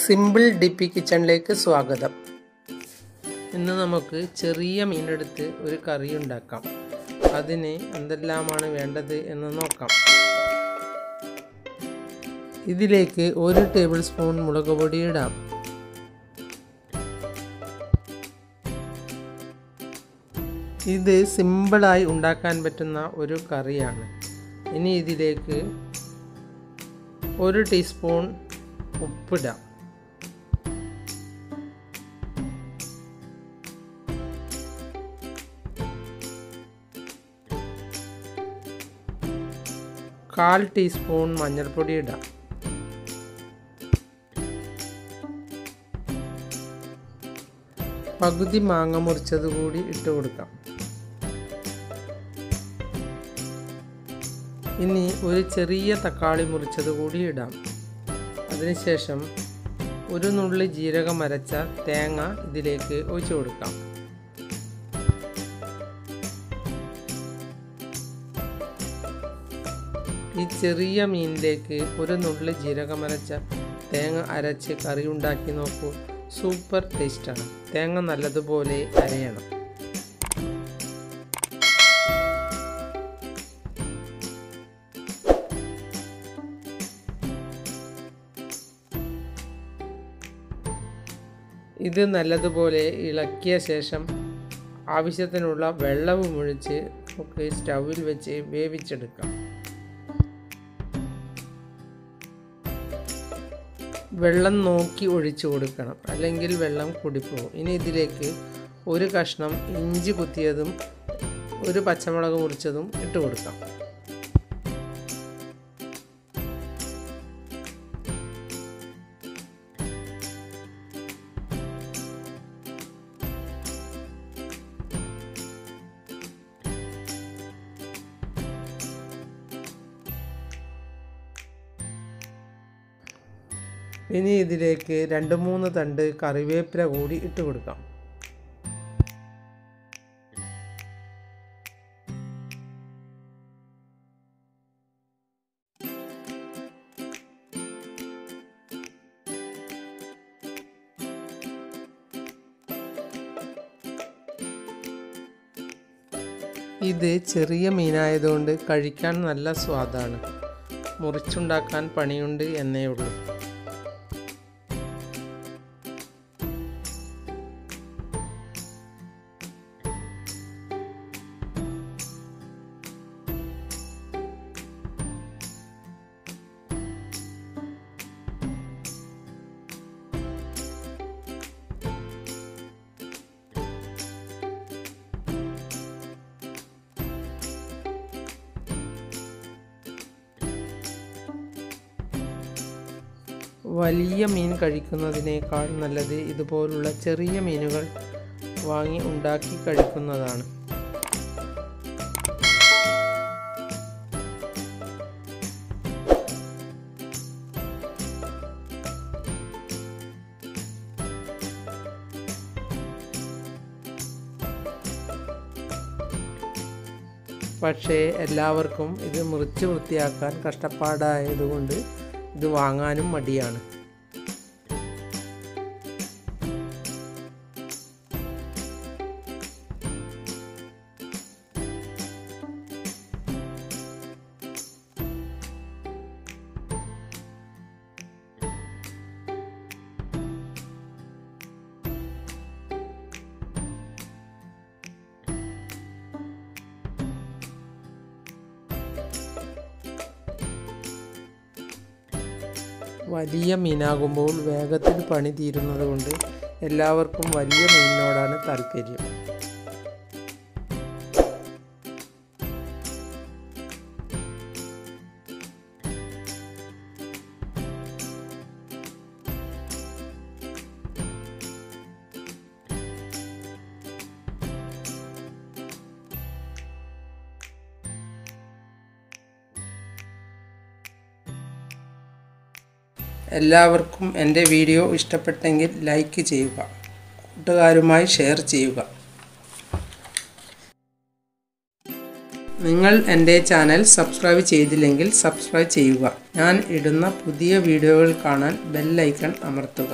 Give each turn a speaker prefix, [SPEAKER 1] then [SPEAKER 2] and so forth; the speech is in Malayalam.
[SPEAKER 1] സിമ്പിൾ ഡിപ്പി കിച്ചണിലേക്ക് സ്വാഗതം. ഇന്ന് നമുക്ക് ചെറിയ മീനെടുത്ത് ഒരു കറി ഉണ്ടാക്കാം. അതിന് എന്തെല്ലാമാണ് വേണ്ടത് എന്ന് നോക്കാം. ഇതിലേക്ക് 1 ടേബിൾ സ്പൂൺ മുളക് പൊടി ഇടാം. ഇത് സിമ്പിളായി ഉണ്ടാക്കാൻ പറ്റുന്ന ഒരു കറിയാണ്. ഇനി ഇതിലേക്ക് 1 ടീസ്പൂൺ ഉപ്പിടാം. കാൽ ടീസ്പൂൺ മഞ്ഞൾപ്പൊടി ഇടാം. പകുതി മാങ്ങ മുറിച്ചത് കൂടി ഇട്ട് കൊടുക്കാം. ഇനി ഒരു ചെറിയ തക്കാളി മുറിച്ചത് കൂടി ഇടാം. അതിനുശേഷം ഒരു നുള്ളി ജീരകം അരച്ച തേങ്ങ ഇതിലേക്ക് ഒഴിച്ചു കൊടുക്കാം. ഈ ചെറിയ മീനിലേക്ക് ഒരു നുള്ളി ജീരകം അരച്ച തേങ്ങ അരച്ച് കറി ഉണ്ടാക്കി നോക്കൂ. സൂപ്പർ ടേസ്റ്റാണ്. തേങ്ങ നല്ലതുപോലെ അരയണം. ഇത് നല്ലതുപോലെ ഇളക്കിയ ശേഷം ആവശ്യത്തിനുള്ള വെള്ളവും ഒഴിച്ച് ഒക്കെ സ്റ്റൗവിൽ വെച്ച് വേവിച്ചെടുക്കാം. വെള്ളം നോക്കി ഒഴിച്ചു കൊടുക്കണം, അല്ലെങ്കിൽ വെള്ളം കുടിപ്പോകും. ഇനി ഇതിലേക്ക് ഒരു കഷ്ണം ഇഞ്ചി കുത്തിയതും ഒരു പച്ചമുളക് മുറിച്ചതും ഇട്ട് കൊടുക്കാം. ഇനി ഇതിലേക്ക് 2-3 തണ്ട് കറിവേപ്പില കൂടി ഇട്ട് കൊടുക്കാം. ഇത് ചെറിയ മീനായതുകൊണ്ട് കഴിക്കാൻ നല്ല സ്വാദാണ്. മുറിച്ചുണ്ടാക്കാൻ പണിയുണ്ട് എന്നേ ഉള്ളൂ. വലിയ മീൻ കഴിക്കുന്നതിനേക്കാൾ നല്ലത് ഇതുപോലുള്ള ചെറിയ മീനുകൾ വാങ്ങി ഉണ്ടാക്കി കഴിക്കുന്നതാണ്. പക്ഷേ എല്ലാവർക്കും ഇത് മുറിച്ച് വൃത്തിയാക്കാൻ കഷ്ടപ്പാടായതുകൊണ്ട് ഇത് വാങ്ങാനും മടിയാണ്. വലിയ മീനാകുമ്പോൾ വേഗത്തിൽ പണി തീരുന്നത് കൊണ്ട് എല്ലാവർക്കും വലിയ മീനിനോടാണ് താല്പര്യം. എല്ലാവർക്കും എൻ്റെ വീഡിയോ ഇഷ്ടപ്പെട്ടെങ്കിൽ ലൈക്ക് ചെയ്യുക, കൂട്ടുകാരുമായി ഷെയർ ചെയ്യുക. നിങ്ങൾ എൻ്റെ ചാനൽ സബ്സ്ക്രൈബ് ചെയ്തില്ലെങ്കിൽ സബ്സ്ക്രൈബ് ചെയ്യുക. ഞാൻ ഇടുന്ന പുതിയ വീഡിയോകൾ കാണാൻ ബെൽ ഐക്കൺ അമർത്തുക.